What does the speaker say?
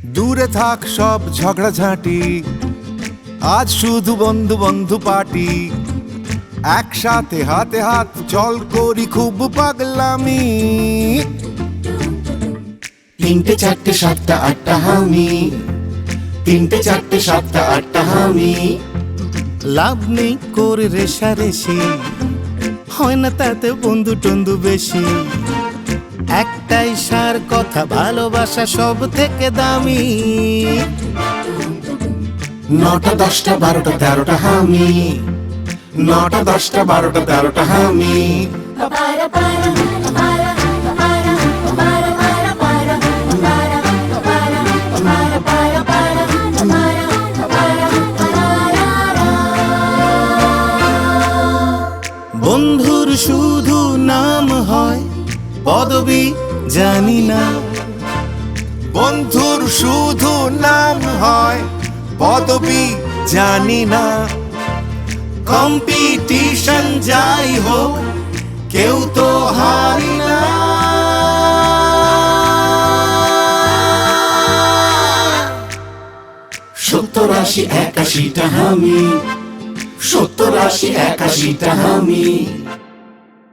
দূরে থাক সব ঝগড়াঝাঁটি, আজ শুধু বন্ধু বন্ধু পার্টি। একসাথে হাতে হাত চল করি খুব পাগলামি। তিনটে চারটে সাতটা আটটা হামি, তিনটে চারটে সাতটা আটটা হামি। লাভ নেই করে রেশারেশি, হয় না তাতে বন্ধু টন্ধু বেশি। একটাই সার কথা, ভালোবাসা সব থেকে দামি। নটা দশটা বারোটা তেরোটা হামি, নটা দশটা বারোটা তেরোটা হামি। বন্ধুর শুধু নাম হয় পদবী জানি না, বন্ধুর শুধু নাম হয় পদবী জানি না। কম্পিটিশন যাই হোক কেউ তো হারি না। সত্তর আশি একাশিটা হামি, সত্তর আশি একাশিটা হামি।